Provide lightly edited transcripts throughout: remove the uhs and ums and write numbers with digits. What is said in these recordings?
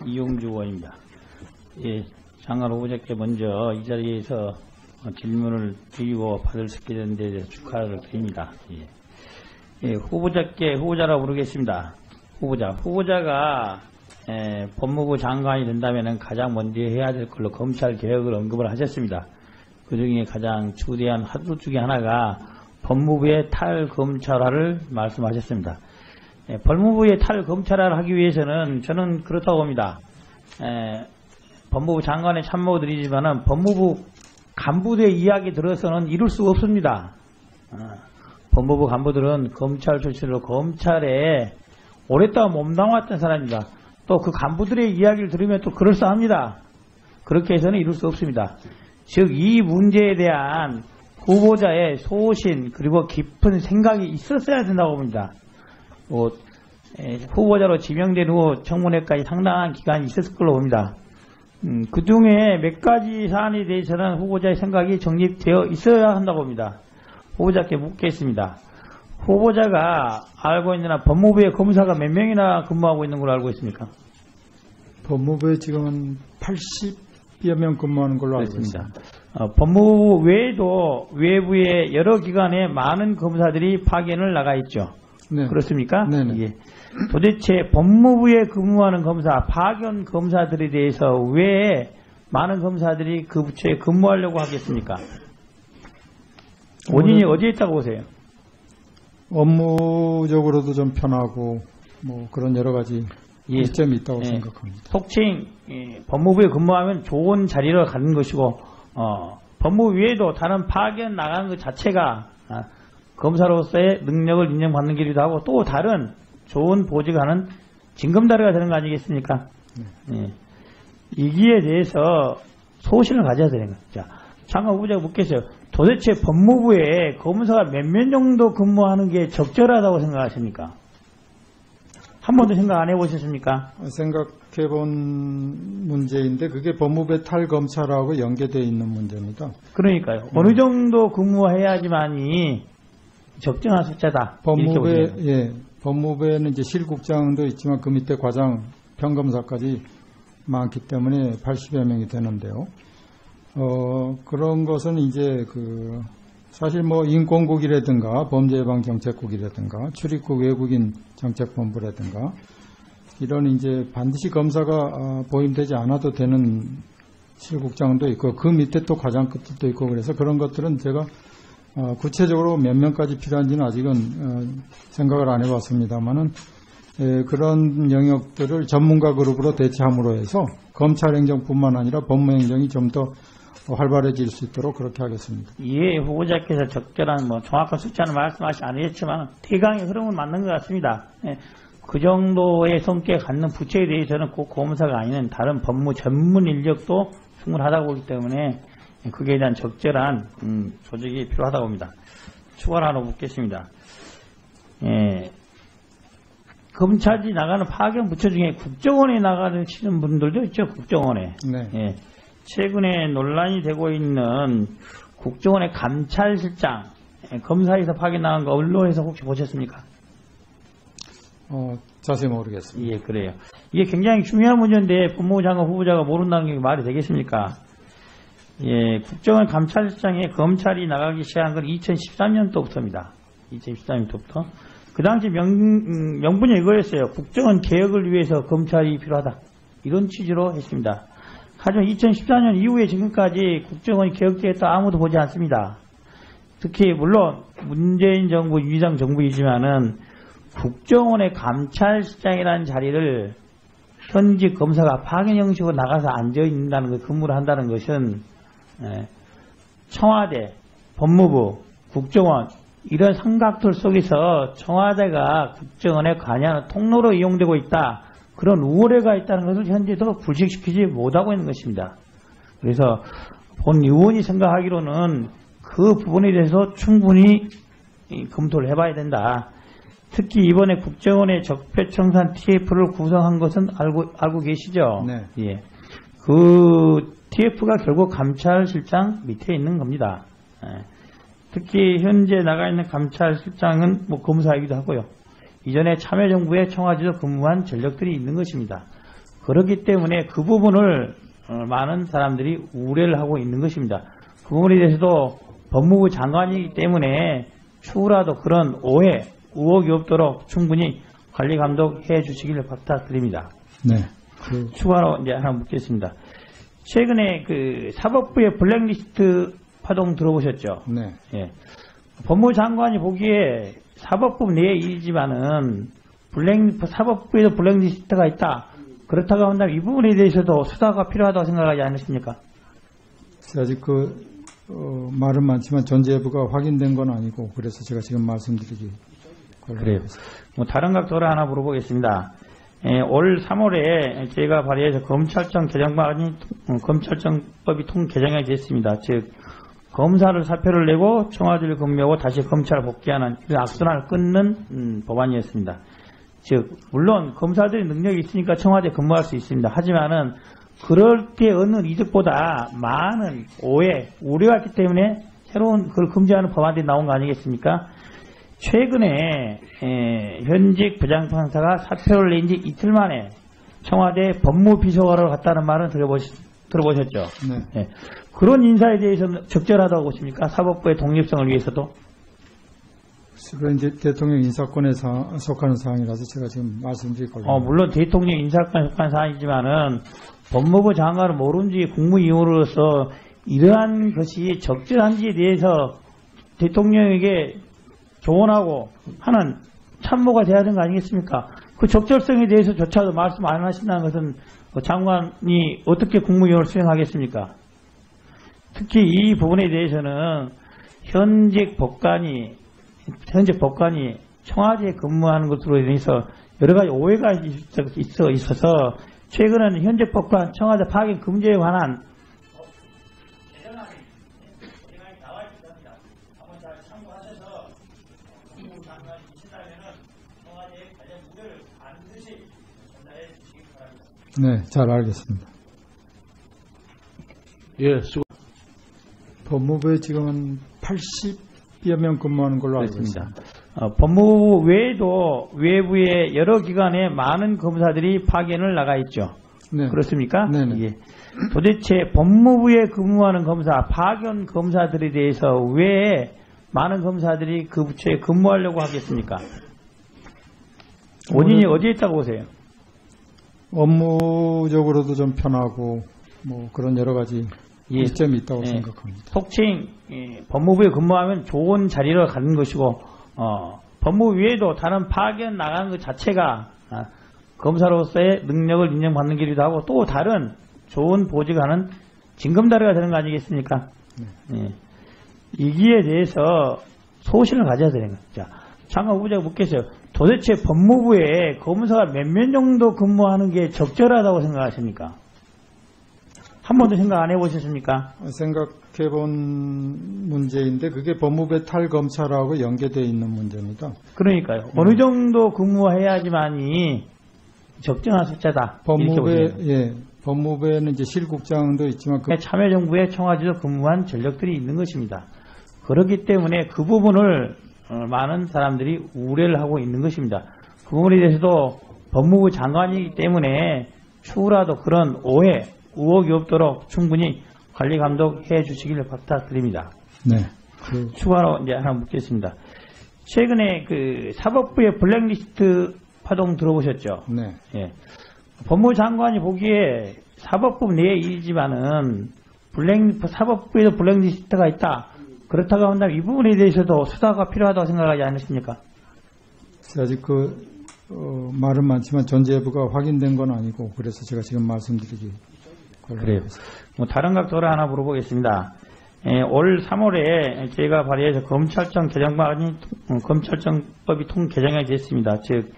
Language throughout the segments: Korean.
이용주 의원입니다. 예, 장관 후보자께 먼저 이 자리에서 질문을 드리고 받을 수 있게 된 데 대해서 축하를 드립니다. 예, 후보자라고 부르겠습니다. 후보자가 법무부 장관이 된다면 가장 먼저 해야 될 걸로 검찰 개혁을 언급을 하셨습니다. 그 중에 가장 주대한 화두 중에 하나가 법무부의 탈검찰화를 말씀하셨습니다. 법무부의 탈검찰화를 하기 위해서는 저는 그렇다고 봅니다. 법무부 장관의 참모를 드리지만은 법무부 간부들의 이야기 들어서는 이룰 수가 없습니다. 법무부 간부들은 검찰 출신으로 검찰에 오랫동안 몸담았던 사람입니다. 또 그 간부들의 이야기를 들으면 또 그럴싸합니다. 그렇게 해서는 이룰 수 없습니다. 즉 이 문제에 대한 후보자의 소신 그리고 깊은 생각이 있었어야 된다고 봅니다. 후보자로 지명된 후 청문회까지 상당한 기간이 있었을 걸로 봅니다. 그 중에 몇 가지 사안에 대해서는 후보자의 생각이 정립되어 있어야 한다고 봅니다. 후보자께 묻겠습니다. 후보자가 알고 있는 한 법무부의 검사가 몇 명이나 근무하고 있는 걸로 알고 있습니까? 법무부에 지금은 80여 명 근무하는 걸로 알고 있습니다. 법무부 외에도 외부의 여러 기관에 많은 검사들이 파견을 나가 있죠. 네. 그렇습니까? 네네. 예. 도대체 법무부에 근무하는 검사, 파견 검사들에 대해서 왜 많은 검사들이 그 부처에 근무하려고 하겠습니까? 원인이 어디에 있다고 보세요? 업무적으로도 좀 편하고 뭐 그런 여러 가지 이점이 있다고 생각합니다. 속칭 법무부에 근무하면 좋은 자리를 가는 것이고 법무부 외에도 다른 파견 나가는 것 자체가 검사로서의 능력을 인정받는 길이기도 하고 또 다른 좋은 보직을 하는 징검다리가 되는 거 아니겠습니까? 이기에 대해서 소신을 가져야 되는 거죠. 자, 장관 후보자가 묻겠어요. 도대체 법무부에 검사가 몇 명 정도 근무하는 게 적절하다고 생각하십니까? 한 번도 생각 안 해보셨습니까? 생각해 본 문제인데 그게 법무부의 탈검찰하고 연계되어 있는 문제입니다. 그러니까요. 어느 정도 근무해야지만이 적정한 숫자다. 법무부에는 이제 실국장도 있지만 그 밑에 과장, 평검사까지 많기 때문에 80여 명이 되는데요. 그런 것은 이제 사실 뭐 인권국이라든가 범죄예방정책국이라든가 출입국 외국인 정책본부라든가 이런 이제 반드시 검사가 보임되지 않아도 되는 실국장도 있고 그 밑에 또 과장급도 있고 그래서 그런 것들은 제가 구체적으로 몇 명까지 필요한지는 아직은 생각을 안 해봤습니다만은 그런 영역들을 전문가 그룹으로 대체함으로 해서 검찰행정뿐만 아니라 법무행정이 좀 더 활발해질 수 있도록 그렇게 하겠습니다. 예, 후보자께서 적절한 정확한 숫자는 말씀하시지 않으셨지만 대강의 흐름은 맞는 것 같습니다. 그 정도의 성격을 갖는 부처에 대해서는 꼭 검사가 아닌 다른 법무 전문 인력도 충분하다고 보기 때문에 그에 대한 적절한 조직이 필요하다고 봅니다. 추가로 하나 묻겠습니다. 검찰이 나가는 파견 부처 중에 국정원에 나가시는 분들도 있죠. 국정원에. 네. 최근에 논란이 되고 있는 국정원의 감찰실장 검사에서 파견 나간 거 언론에서 혹시 보셨습니까? 자세히 모르겠습니다. 예, 그래요. 이게 굉장히 중요한 문제인데 법무부 장관 후보자가 모른다는 게 말이 되겠습니까? 예, 국정원 감찰실장에 검찰이 나가기 시작한 건 2013년도부터입니다. 2013년도부터. 그 당시 명분이 이거였어요. 국정원 개혁을 위해서 검찰이 필요하다. 이런 취지로 했습니다. 하지만 2014년 이후에 지금까지 국정원이 개혁되었다 아무도 보지 않습니다. 특히 물론 문재인 정부, 위장 정부이지만은 국정원의 감찰실장이라는 자리를 현직 검사가 파견 형식으로 나가서 앉아 있는다는 것, 근무를 한다는 것은 청와대, 법무부, 국정원 이런 삼각틀 속에서 청와대가 국정원에 관여하는 통로로 이용되고 있다. 그런 우월해가 있다는 것을 현재도 불식시키지 못하고 있는 것입니다. 그래서 본 의원이 생각하기로는 그 부분에 대해서 충분히 검토를 해봐야 된다. 특히 이번에 국정원의 적폐청산 TF를 구성한 것은 알고 계시죠? 네. 예. 그 TF가 결국 감찰실장 밑에 있는 겁니다. 특히 현재 나가 있는 감찰실장은 검사이기도 하고요. 이전에 참여정부의 청와대에서 근무한 전력들이 있는 것입니다. 그렇기 때문에 그 부분을 많은 사람들이 우려를 하고 있는 것입니다. 그 부분에 대해서도 법무부 장관이기 때문에 추후라도 그런 오해, 의혹이 없도록 충분히 관리 감독해 주시기를 부탁드립니다. 네. 추가로 이제 하나 묻겠습니다. 최근에 그 사법부의 블랙리스트 파동 들어보셨죠? 네. 예. 법무부 장관이 보기에 사법부 내 일이지만은 사법부에도 블랙리스트가 있다. 그렇다고 한다면 이 부분에 대해서도 수사가 필요하다고 생각하지 않으십니까? 아직 말은 많지만 전제 여부가 확인된 건 아니고 그래서 제가 지금 말씀드리기 그래요. 뭐 다른 각도로 하나 물어보겠습니다. 올 3월에 제가 발의해서 검찰청 개정안이 검찰청법이 개정이 됐습니다. 즉 검사를 사표를 내고 청와대를 근무하고 다시 검찰 복귀하는 그 악순환을 끊는 법안이었습니다. 즉 물론 검사들이 능력이 있으니까 청와대 근무할 수 있습니다. 하지만은 그럴 때 얻는 이득보다 많은 오해, 우려가 있기 때문에 새로운 그걸 금지하는 법안들이 나온 거 아니겠습니까? 최근에 현직 부장판사가 사표를 낸 지 이틀 만에 청와대 법무비서관으로 갔다는 말은 들어보셨죠? 네. 예. 그런 인사에 대해서는 적절하다고 보십니까? 사법부의 독립성을 위해서도? 그건 이제 대통령 인사권에 속하는 사항이라서 제가 지금 말씀드릴 거예요. 물론 대통령 인사권에 속한 사항이지만은 법무부 장관을 모른지 국무위원으로서 이러한 것이 적절한지에 대해서 대통령에게 조언하고 하는 참모가 돼야 되는 거 아니겠습니까? 그 적절성에 대해서조차도 말씀 안 하신다는 것은 장관이 어떻게 국무위원을 수행하겠습니까? 특히 이 부분에 대해서는 현직 법관이 청와대에 근무하는 것으로 인해서 여러 가지 오해가 있어서 최근에는 현직 법관 청와대 파견 금지에 관한 개정안이 나와 있습니다. 한번 잘 참고하셔서 국무부 장관이 계신다면은 청와대에 관련 우려를 반드시 전달해 주시기 바랍니다. 네, 잘 알겠습니다. 예, 법무부에 지금은 80여 명 근무하는 걸로 알고 있습니다. 법무부 외에도 외부의 여러 기관에 많은 검사들이 파견을 나가 있죠. 네. 그렇습니까? 네네. 예. 도대체 법무부에 근무하는 검사, 파견 검사들에 대해서 왜 많은 검사들이 그 부처에 근무하려고 하겠습니까? 원인이 어디에 있다고 보세요? 업무적으로도 좀 편하고 뭐 그런 여러 가지 이점이 있다고 생각합니다. 속칭 법무부에 근무하면 좋은 자리로 가는 것이고 법무부 외에도 다른 파견 나가는 것 자체가 검사로서의 능력을 인정받는 길이기도 하고 또 다른 좋은 보직하는 징검다리가 되는 거 아니겠습니까? 네. 이기에 대해서 소신을 가져야 되는 거죠. 자, 장관 후보자가 묻겠어요. 도대체 법무부에 검사가 몇 명 정도 근무하는 게 적절하다고 생각하십니까? 한 번도 생각 안 해보셨습니까? 생각해 본 문제인데 그게 법무부의 탈검찰하고 연계되어 있는 문제입니다. 그러니까요. 어느 정도 근무해야지만이 적정한 숫자다. 법무부에는 이제 실국장도 있지만 참여정부의 청와대도 근무한 전력들이 있는 것입니다. 그렇기 때문에 그 부분을 많은 사람들이 우려를 하고 있는 것입니다. 그 부분에 대해서도 법무부 장관이기 때문에 추후라도 그런 오해, 의혹이 없도록 충분히 관리 감독해 주시기를 부탁드립니다. 네. 추가로 이제 하나 묻겠습니다. 최근에 그 사법부의 블랙리스트 파동 들어보셨죠? 네. 예. 법무부 장관이 보기에 사법부 내 일이지만은 사법부에도 블랙리스트가 있다. 그렇다고 한다면 이 부분에 대해서도 수사가 필요하다고 생각하지 않으십니까? 아직 말은 많지만 전제 여부가 확인된 건 아니고 그래서 제가 지금 말씀드리기 그래요. 뭐 다른 각도로 하나 물어보겠습니다. 올 3월에 제가 발의해서 검찰청 개정안이 검찰청법이 개정이 됐습니다. 즉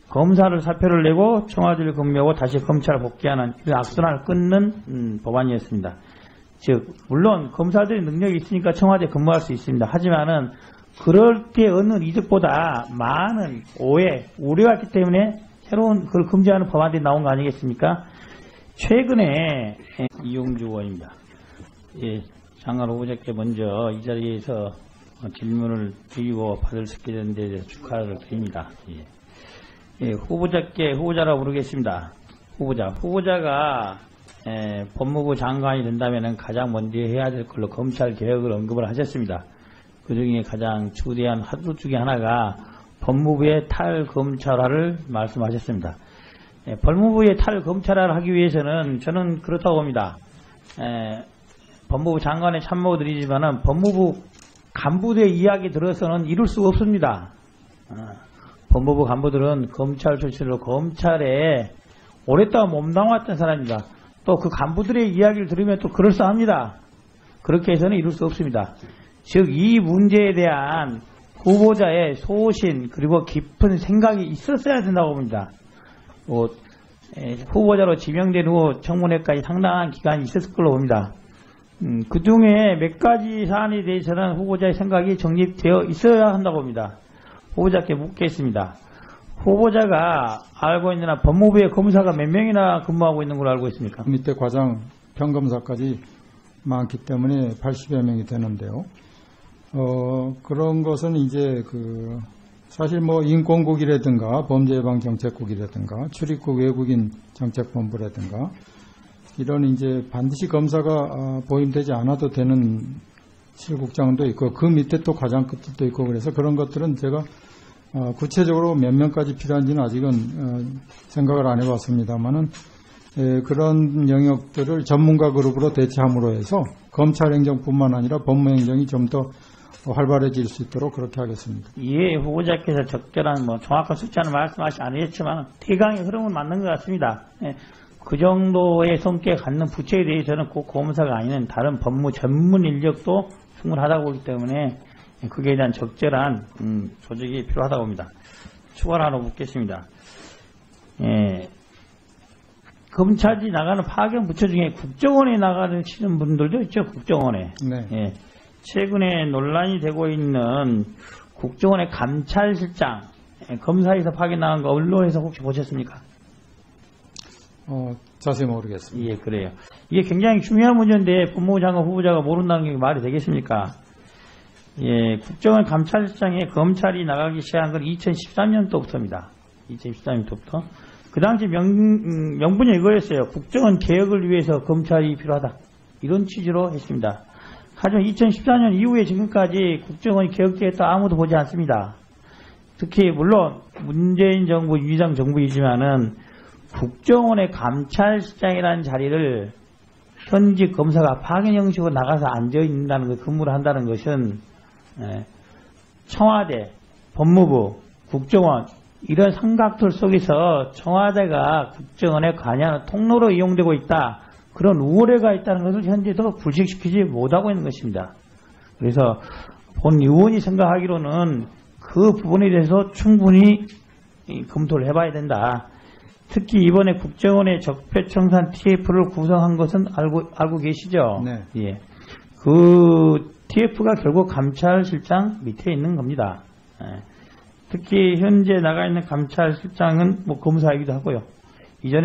검사를 사표를 내고 청와대를 근무하고 다시 검찰 복귀하는 그 악순환을 끊는 법안이었습니다. 즉 물론 검사들이 능력이 있으니까 청와대 근무할 수 있습니다. 하지만은 그럴 때 얻는 이득보다 많은 오해, 우려가 있기 때문에 새로운 그걸 금지하는 법안들이 나온 거 아니겠습니까? 최근에 이용주 의원입니다. 예, 장관 후보자께 먼저 이 자리에서 질문을 드리고 받을 수 있게 된 데 대해서 축하를 드립니다. 예, 후보자라고 부르겠습니다. 후보자가 법무부 장관이 된다면 가장 먼저 해야 될 걸로 검찰 개혁을 언급을 하셨습니다. 그 중에 가장 주대한 하도 중에 하나가 법무부의 탈검찰화를 말씀하셨습니다. 법무부의 탈검찰화를 하기 위해서는 저는 그렇다고 봅니다. 법무부 장관의 참모 드리지만은 법무부 간부들의 이야기 들어서는 이룰 수가 없습니다. 법무부 간부들은 검찰 출신으로 검찰에 오랫동안 몸담았던 사람입니다. 또 그 간부들의 이야기를 들으면 또 그럴싸합니다. 그렇게 해서는 이룰 수 없습니다. 즉 이 문제에 대한 후보자의 소신 그리고 깊은 생각이 있었어야 된다고 봅니다. 후보자로 지명된 후 청문회까지 상당한 기간이 있었을 걸로 봅니다. 그 중에 몇 가지 사안에 대해서는 후보자의 생각이 정립되어 있어야 한다고 봅니다. 후보자께 묻겠습니다. 후보자가 알고 있는 한 법무부에 검사가 몇 명이나 근무하고 있는 걸로 알고 있습니까? 밑에 과장, 평검사까지 많기 때문에 80여 명이 되는데요. 그런 것은 이제 사실 뭐 인권국이라든가 범죄예방정책국이라든가 출입국 외국인 정책본부라든가 이런 이제 반드시 검사가 보임되지 않아도 되는 실국장도 있고 그 밑에 또 과장급들도 있고 그래서 그런 것들은 제가 구체적으로 몇 명까지 필요한지는 아직은 생각을 안 해봤습니다만은 그런 영역들을 전문가 그룹으로 대체함으로 해서 검찰행정뿐만 아니라 법무행정이 좀 더 활발해질 수 있도록 그렇게 하겠습니다. 예, 후보자께서 적절한 정확한 숫자는 말씀하시지 않으셨지만 대강의 흐름은 맞는 것 같습니다. 그 정도의 성격을 갖는 부처에 대해서는 꼭 검사가 아닌 다른 법무 전문 인력도 충분하다고 보기 때문에 그에 대한 적절한 조직이 필요하다고 봅니다. 추가로 하나 묻겠습니다. 검찰이 나가는 파견 부처 중에 국정원에 나가는 분들도 있죠. 국정원에. 네. 최근에 논란이 되고 있는 국정원의 감찰실장 검사에서 파견 나간 거 언론에서 혹시 보셨습니까? 자세히 모르겠습니다. 예, 그래요. 이게 굉장히 중요한 문제인데 법무부 장관 후보자가 모른다는 게 말이 되겠습니까? 예, 국정원 감찰실장에 검찰이 나가기 시작한 건 2013년도부터입니다. 2013년도부터. 그 당시 명분이 이거였어요. 국정원 개혁을 위해서 검찰이 필요하다. 이런 취지로 했습니다. 하지만 2014년 이후에 지금까지 국정원이 개혁되었다 아무도 보지 않습니다. 특히 물론 문재인 정부, 위장 정부이지만은 국정원의 감찰실장이라는 자리를 현직 검사가 파견 형식으로 나가서 앉아있는다는 것, 근무를 한다는 것은 청와대, 법무부, 국정원 이런 삼각들 속에서 청와대가 국정원에 관여하는 통로로 이용되고 있다. 그런 우려가 있다는 것을 현재도 불식시키지 못하고 있는 것입니다. 그래서 본 의원이 생각하기로는 그 부분에 대해서 충분히 검토를 해봐야 된다. 특히 이번에 국정원의 적폐청산 TF를 구성한 것은 알고 계시죠? 네. 예. 그 TF가 결국 감찰실장 밑에 있는 겁니다. 예. 특히 현재 나가 있는 감찰실장은 검사이기도 하고요. 이전에